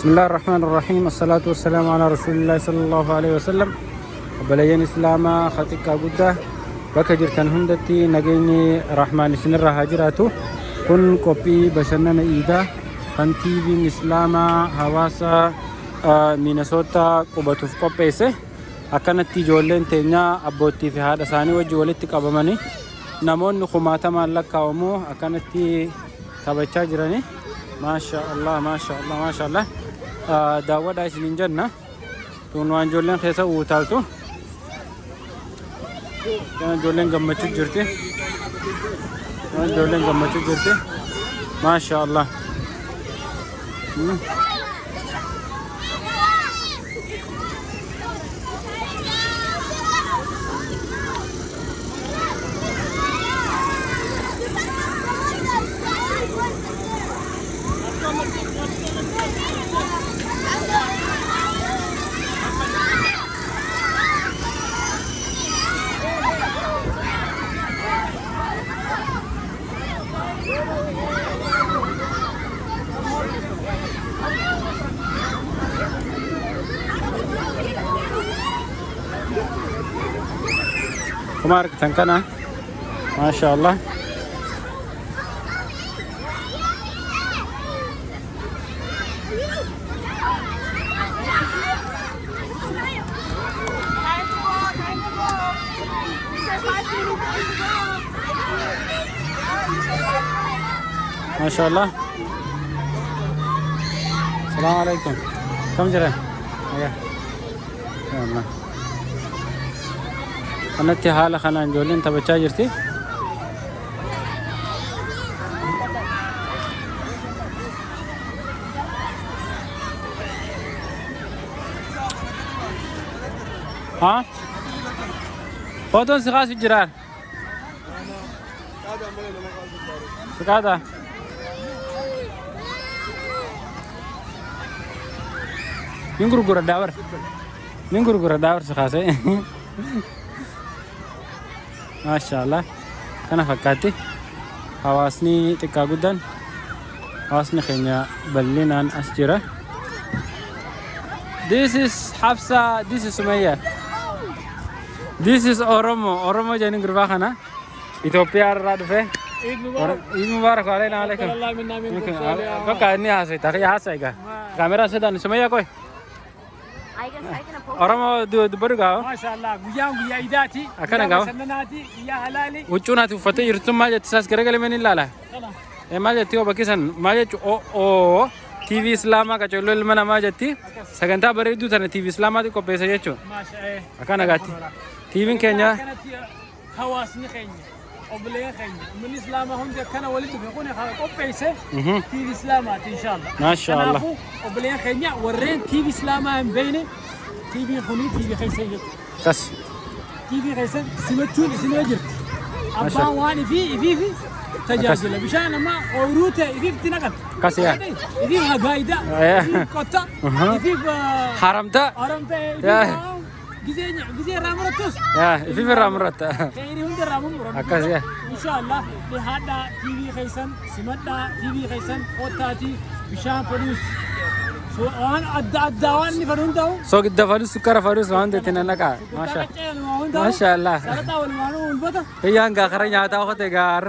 بسم الله الرحمن الرحيم الصلاة والسلام على رسول الله صلى الله عليه وسلم وبلين إسلاما خطيك أبدا بكجرتن هندتي نجيني رحمن سنر هاجراته كن كوبي بشنن إيدا فانتيفين إسلاما هواسا مينيسوتا قبطوف قبيسه أكنت تجولين تينا أبوتي في هذا ثاني وجولتك أبماني نمون خماتا مالك كومو أكنت تبتشا جراني ما شاء الله ما شاء الله ما شاء الله داود عايش من جنة تونوان جولين خيسا وطالتو كان جولين قمتشو جرتي جولين قمتشو جرتي ما شاء الله كمارك تنكنا ما شاء الله ما شاء الله السلام عليكم كم جرى يا الله أنا تهال خلنا نجولين تبى تاجرتي ها فوتون سخاس الجرار سكادا نينغور داور نينغور داور سخاسه ما شاء الله كان فكاتي حواسني تكاغودان حواسني خينيا بلينان أسجرة This is Hafsa, this is Sumaya. This is Oromo jani gurba khana Ethiopia radfe Eid Mubarak alayna alaykum ko kaani hase ta ya hasaiga camera se dan Sumaya koy Oromo dubarga MashaAllah guya idati akana gawa sananati ya halali wuchuna tu fate yirtum ma jatsas garagale men lala e ma jati o bakisan ma jati o TV Islama ka cholol mana ma jati saganta baredu tane TV Islama ko pesa jecho MashaAllah akana gati TV Kenya hawasni Kenya oblee Kenya min Islama hum kana walidu yakuna ko pesa TV Islama inshallah MashaAllah oblee Kenya warren TV Islama bene TV خلود TV خيسان كس TV خيسان سمتون سمجرت أبا واني في تجاهل بشان ما أوروته في تنقل كس يا في هجايدا في كوتا في حرمتا جزء رامرتوس يا في رامرت خيري هند رامرت كس يا إن شاء الله لهذا TV خيسان سمتا TV خيسان كوتاتي بشان فلوس سو أنا الدوان اللي فرنداو سوق الدفن سكر فارس وانده تنانكا ما شاء الله سرتا والمانو والبطة هي أنك خرج هذا وقت جار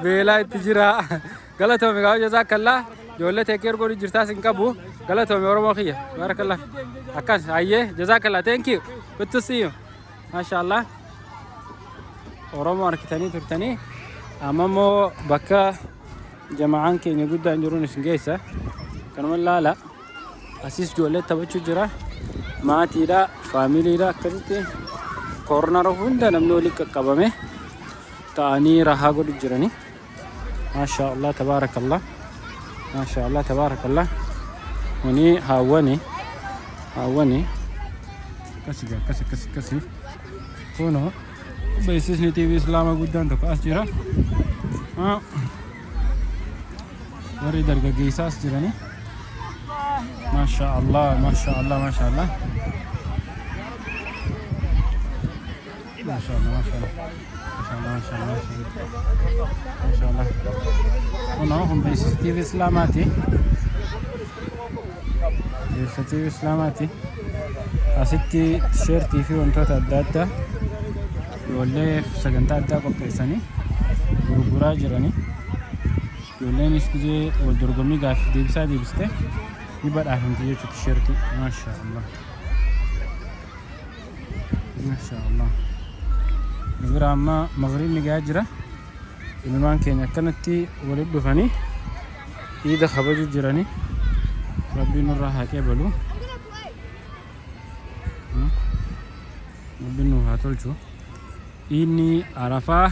بلا تجرا غلط هو ميغاو جزاك الله جولة تكير كوري جرتا سنكابو غلط هو ميورو مخيا بارك الله أكان أيه جزاك الله thank you good to see you ما شاء الله ورمو أركتاني ترتاني أمامو بكا جماعان كي نقول دانجرون سنجيسة كانوا لا أسيس جولة تبچو جرا ما تيرا فاميلي را كذته كورنر هوندا نمنولي كقبامه تاني راها قد جراني ما شاء الله تبارك الله ما شاء الله تبارك الله وني هاوني كسي كونو بيسس ني تي في اسلام قدام تو كاس جرا وري درجه جيساس جراني ما شاء الله ما شاء الله ما شاء الله ما شاء الله ما شاء الله ما شاء الله ما شاء الله ونحن بسيستيف إسلاماتي TV Islaamaati. Asitti tisheertii fi wantoota adda addaa ijoollee sagantaa addaa qopheessanii gurguraa jiranii. Ijoolleen gizee wal dorgommii gaaffii deebisaa deebiste ni badhaafamti jechuudha tisheertii. Maashaallah. Maashaallah. Bira amma magriibni gahaa jira. Ilmaan keenya akkanatti walitti dhufanii iida kabajuu jiranii. Rabbiin nurraa haa qeebalu. Rabbiin nu haa tolchu. Inni Arafaa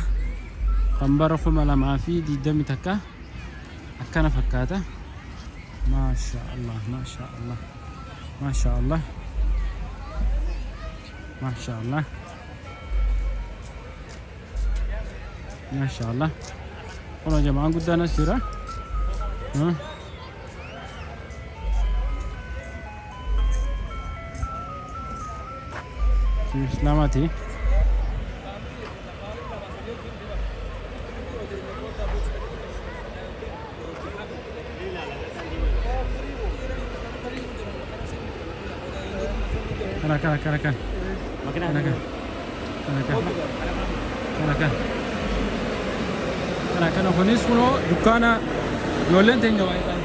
kan bara 2020 takka akkana fakkaata. Maashaallah, maashaallah, maashaallah, maashaallah, maashaallah. Kun jamaan guddaan as jira. TV Islaamaati. Karakan. Kunis kuno dukkaana ijoolleen teenya waa'ee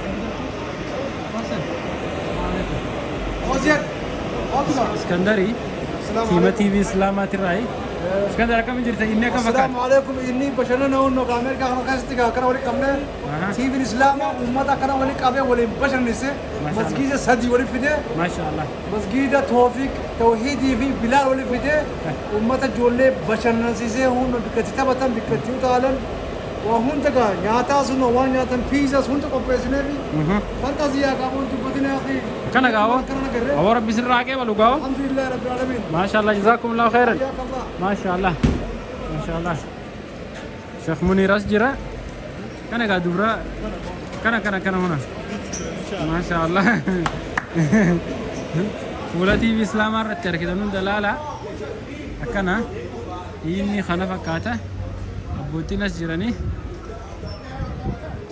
Iskandarii Kima TV Islaamaatirraa. Iskandar akkam jirta inni akka fakkaata. Assalamu alaikum inni bashannana hunno Ameerika kana keessatti kana wali qabne TV Islaamaa ummata kana wali qabe wali bashannise masjida sadi wali fide Maashaallah. masjida Tawfiq Tawhidi fi Bilal wali fide ummata ijoollee bashannansiisee hunno bikkatti taphatan bikkatti utaalan waa hunda gaa nyaataa sunno waan nyaatan piizaa hunda qopheessinee fi fantaziyaa qabuun dubbatina akhi Kana gaawo awwa rabbi sirraa qeebalu gaawo. alhamdulillah rabbil alamin Maashaallah jazakumullahu khairan. Maashaallah. Maashaallah. Sheikh Munir as jira. Kana gaa dubra kana huna. Maashaallah. Fuula TV Islaamaa irratti argitan hunda laala. Akkana inni kana fakkaata. Abbootiin as jiranii.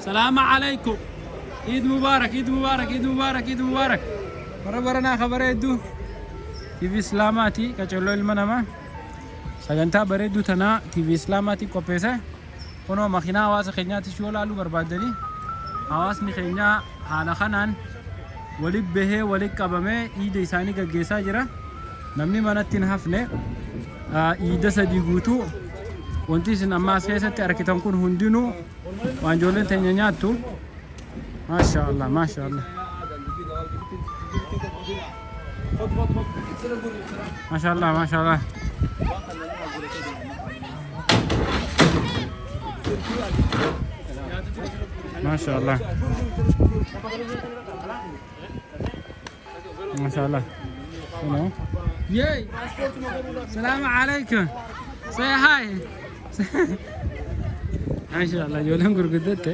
Salaamu alaikum. Eid Mubarak, Eid Mubarak, Eid Mubarak, Eid Mubarak. Bara kabareeddu TV Islaamaati qacello ilma namaa. Sagantaa bareeddu tanaa TV Islaamaati qopheesse. Kunoo makiinaa hawaasa keenyaatti yoo laaluu barbaadanii hawaasni keenya haala kanaan walitti bahee walitti qabamee iida isaanii gaggeessaa jira. Namni manatti hin hafne iida sadii guutuu wanti isin amma as keessatti argitan kun hundinuu waan ijoolleen teenya nyaattu. Maashaallah, maashaallah. Maashaallah, maashaallah. Maashaallah. Maashaallah. Yay! Salaamu alaikum. Say hi. Maashaallah, ijoolleen gurguddatte.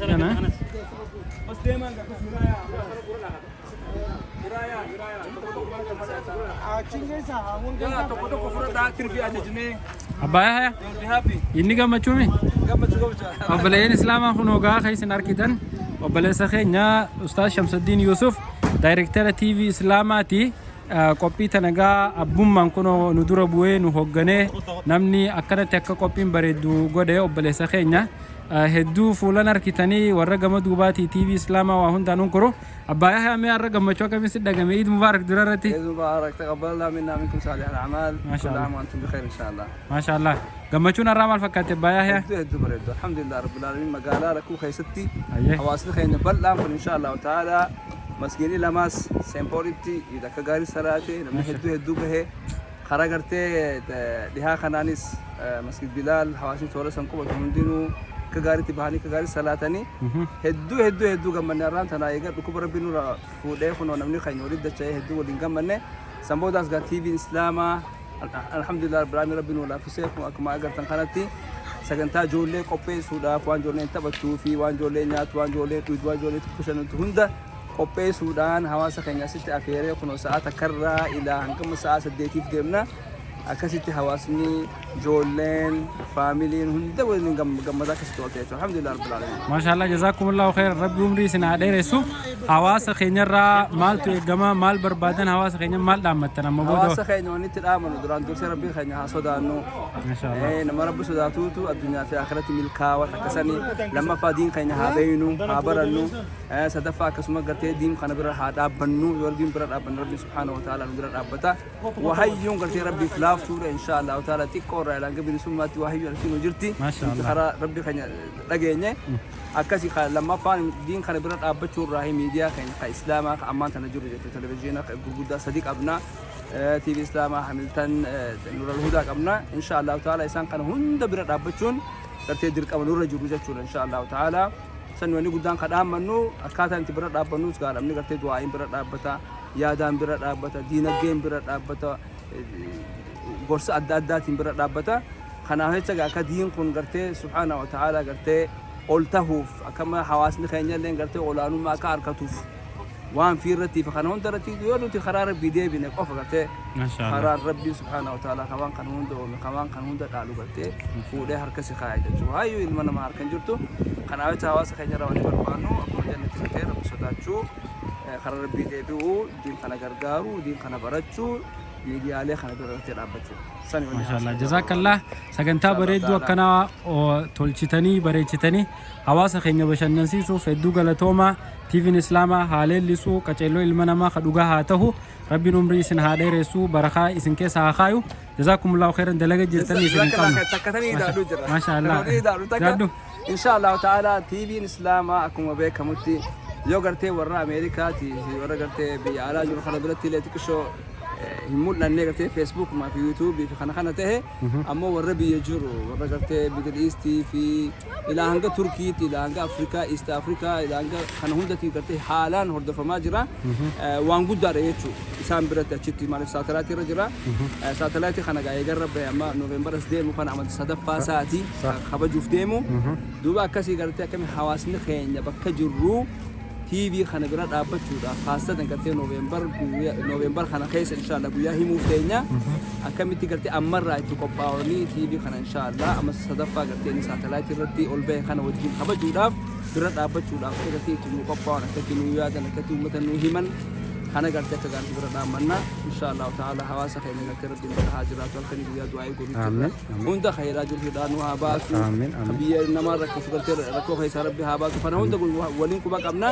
Kana. Abaya inni gammachuumi obboleeyyan islaamaa kun hogaa keessan argitan obboleessa keenya Ustaaz Shamsuddin Yusuf daayirektara TV Islaamaati. Qophii tanagaa abbummaan kun nu dura bu'ee nu hoogganee namni akkanatti akka qophiin bareeddu godhe obboleessa keenya. Hedduu fuulan argitanii warra gama duubaati TV Islaamaa waa hundaan kuru abbaaya haamee har'a gammachuu akkamitti dhagame Eid Mubarak durarratti. Eid Mubarak taqabbalna minna minkum salih al-a'mal kullu 'am wa antum bi khair inshallah. Maashaallah. Gammachuun har'aa maal fakkaate abbaaya haa? Hedduu bareedu alhamdulillah rabbil alamin magaalaa rakkoo keessatti hawaasni keenya bal'aan kun inshallah ta'ala masgiidii lamaas seempooritti akka gaarii salaate namni hedduu bahee karaa gartee dhihaa kanaanis masgiid Bilaal hawaasni toora san qubatu hundinuu kagaritti bahanii kagari salaatanii hedduu gammanne irraan tanaa eegaa dhukkuba rabbiin nurra fuudhee kunoo namni keenya walitti dacha'ee hedduu waliin gammanne sanboodaas gaa TV Islaamaa alhamdulillah rabbil alamin rabbiin nu laaffisee akkuma agartan kanatti sagantaa ijoollee qopheessuudhaaf waan ijoolleen taphattuu fi waan ijoollee nyaatu waan ijoollee dhugu waan ijoollee kushantu hunda qopheessuudhaan hawaasa keenya asitti afeeree kunoo sa'aata karraa ilaa hangama sa'a 8tiif deemna. Akkasitti hawaasni ijoolleen faamiliin hunda waliin gammadaa akkasitti ooltee jechuudha alhamdulillah rabbil alamin. Maashaallah jazakumullahu khairan rabbi umrii isin haa dheeressu. hawaasa keenyarraa maaltu eegama maal barbaadan hawaasa keenya maal dhaammattan amma booda hawaasa keenya wanni itti dhaamanu duraan dursee rabbii keenya haa sodaannu nama rabbi sodaatuutu addunyaa fi akhiratti milkaawaa akkasanii lammaffaa diin keenya haa beeynu haa barannu sadaffaa akkasuma gartee diin kana bira haa dhaabbannu yoo diin bira dhaabbannu rabbi subhaanahu wa ta'ala nu bira dhaabbata wahayyuun gartee rabbiif laaftuudha insha Allah ta'ala xiqqoo irraa ilanga bilisummaatti wahayyuun arsiinu jirti karaa rabbi keenya dhageenye akkasi lammaffaan diin kana bira dhaabbachuu irraa miidiyaa keenya ka islaamaa ka ammaan tana jiru jette televezyiina gurguddaa sadii qabna TV islaamaa hamiltan nural hudaa qabna insha Allah ta'ala isaan kana hunda bira dhaabbachuun gartee dirqama nurra jiru jechuudha insha Allah ta'ala san wani guddaan ka dhaammannu akkaataa itti bira dhaabbannuus gaadhamni gartee du'aa'iin bira dhaabbata yaadaan bira dhaabbata diinagdeen bira dhaabbata gorsa adda addaatiin bira dhaabbata kanaaf jecha akka diin kun gartee subhaanahu wa ta'ala gartee oltahuuf akkama hawaasni keenya illee gartee olaanummaa akka harkatuuf waan fi irratti fi kana hunda irratti yoo nuti karaa rabbii deebine qofa gartee karaa rabbii subhaanahu wa ta'ala kawaan kan hunda oome kawaan kan hunda dhaalu gartee fuudhee harkasi kaa'e jechuudha hayyuu ilma namaa harkan jirtu kanaaf jecha hawaasa keenya irraa wanni barbaannu akkuma jannatti gartee rabbi sodaachuu karaa rabbii deebi'uu diin kana gargaaruu diin kana barachuu miidiyaalee kana birratti dhaabbachuu maashaallah jazakallah sagantaa bareedduu akkanaa tolchitanii bareechitanii hawaasa keenya bashannansiisuuf hedduu galatooma TV'n islaamaa haaleellisuu qaceelloo ilma namaa ka dhugaa haa ta'u rabbiin umrii isin haa dheeressu barakaa isin keessa haa kaayu jazakumullahu khairan dalaga jirtanii isin qabna maashaallah jaaddu insha Allah ta'ala TV'n islaamaa akkuma beekamutti yoo gartee warra Ameerikaati warra gartee biyya alaa jiru kana biratti illee xiqqishoo himmul nanne gartee Facebook ma fi YouTube fi kana tahe ammoo warra biyya jiru warra gartee Middle East fi ila hanga Turkey ila hanga Africa East Africa ila hanga kana hundati gartee haalaan hordofamaa jira waan guddaadha jechuudha isaan biratti achitti maaliif saatalaaytii irra jira saatalaaytii kana gaa eegarra bahe amma Novembaras deemu kana amma sadaffaa sa'aatii kabajuuf deemu duuba akkasii gartee akkami hawaasni keenya bakka jirru TV khana bira dhaabbachuudha khaasatan gartee November khana keessa inshallah guyyaa himuuf teenya akkamitti gartee ammarraa itti qophaa'anii TV khana inshallah amma sadaffaa gartee ni satellite irratti ol ba'e kana wajjin kabajuudhaaf bira dhaabbachuudhaaf gartee itti nu qophaa'an akkatti nu yaadan akkatti uummata nu himan khana gartee akka gartee bira dhaammanna inshallah ta'ala hawaasa keenya gartee rabbiin bira haa jiraatu halkanii guyyaa du'aa godhuudha hunda khayraa jirudha nu haa baasu biyya namaa rakkoo gartee rakkoo keessa rabbi haa baasu kana hunda waliin quba qabna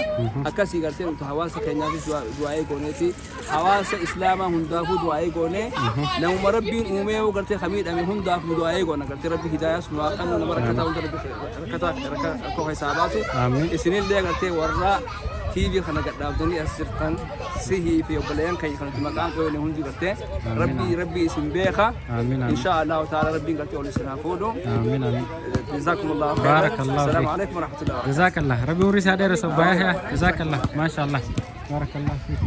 akkasii gartee nuti hawaasa keenyaafis du'aa gooneeti hawaasa islaamaa hundaafuu du'aa goonee namuma rabbiin uumee gartee khamiidhame hundaaf nu du'aa goona gartee rabbi hidaayaas nu waaqan nama rakkataa hunda rabbi rakkoo keessa haa baasu isinillee gartee warra TV khana gaddaabdanii as jirtan sihii fi obboleeyyan keenya kanatti maqaan qoyone hundi gartee rabbi isin beeka insha Allah ta'ala rabbiin gartee ol isin haa fuudhu jazakumullahu khairan assalamu alaykum wa rahmatullahi wa barakatuh jazakallah rabbi umri isaa dheeressa baaya jazakallah maashaallah barakallah fiik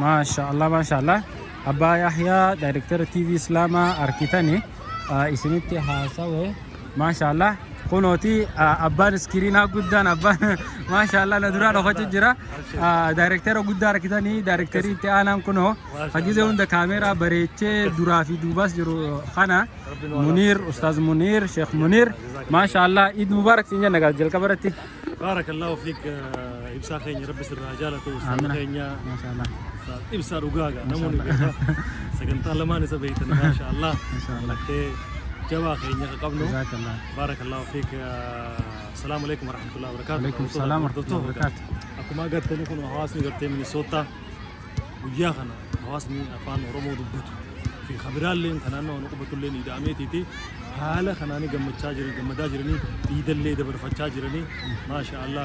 maashaallah abbaa yahyaa director TV islaamaa arkitanii isinitti haasawe maashaallah kunoti abbaan iskiriinaa guddaan abbaan maashaallah na duraa dhokatu jira director guddaa arkitanii directorii itti aanaan kunoo hajizee hunda kaameeraa bareechee duraa fi duubas jiru kana Munir Ustaz Munir Sheikh Munir maashaallah Eid Mubarak sin janna gal jalqabarratti barakallahu fiik ibsa khayni rabbi sirra jalatu ustaz khaynya maashaallah ibsa rugaga namuni sagantaa lamaan isa beeytan maashaallah جوا خيرنا قبله جزاك الله بارك الله فيك السلام عليكم ورحمة الله وبركاته وعليكم السلام ورحمة الله وبركاته أكو ما قلت لكم حواسني قلت من الصوت وياخنا حواسني أفان ورمو دبته في خبرال لين خنانا ونقبة لين إذا أميتي تي حاله خناني قم تشاجر قم داجرني إيد اللي دبر فتشاجرني ما شاء الله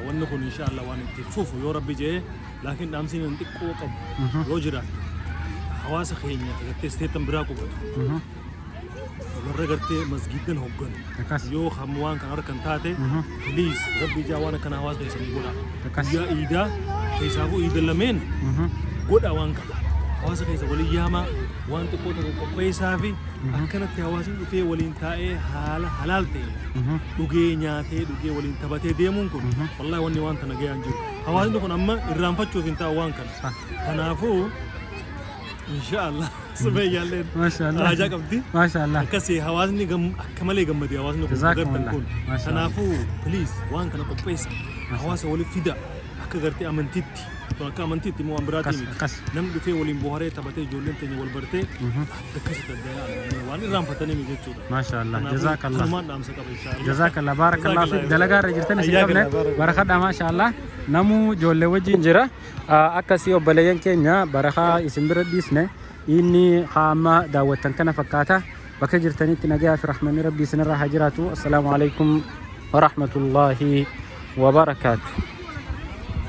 ونكون إن شاء الله وان تفوفو يا ربي جه لكن أمسين نتك وقب روجرا حواس خيرنا قلت استيتم براكو مرة قلت مسجدن هوجن يو خموان كان أركن تاته بليز ربي جاوانا كان هواس بيسمي بولا يا إيدا كيسافو إيدا لمن قد أوانك هواس كيسا ولي ياما وان تقول كيسافي أكنت هواسي في ولين تاء حلال تي دوجي نياتي دوجي ولين تبتة ديمونكم والله واني وان تناجي أنجو هواس نكون أما الرامبتشو فين تاء وان كان تنافو إن شاء الله سبيا لين ما شاء الله راجع قبدي ما شاء الله كسي حوازني كمالي جمدي حوازني جزاكم الله تنافو بليز وان كنا كويس hawaasa wali fida akka gartee amantiitti to akka amantiitti moo ambiraati nam dhufee waliin boharee taphatee ijoolleen teenya wal bartee akkasitti adda waan irraan fatanii mi jechuudha maashaallah jazakallah dhaamsa qaba inshallah jazakallah barakallah fi dalagaa irra jirtan isin qabne barakadha maashaallah namu ijoollee wajjin jira akkasii obboleeyyan keenya barakaa isin bira dhiisne inni qaama daawwattan kana fakkaata bakka jirtanitti nagaa fi rahmanni rabbii isinirraa haa jiraatu. Assalaamu alaykum wa rahmatullahi wa barakaatuh.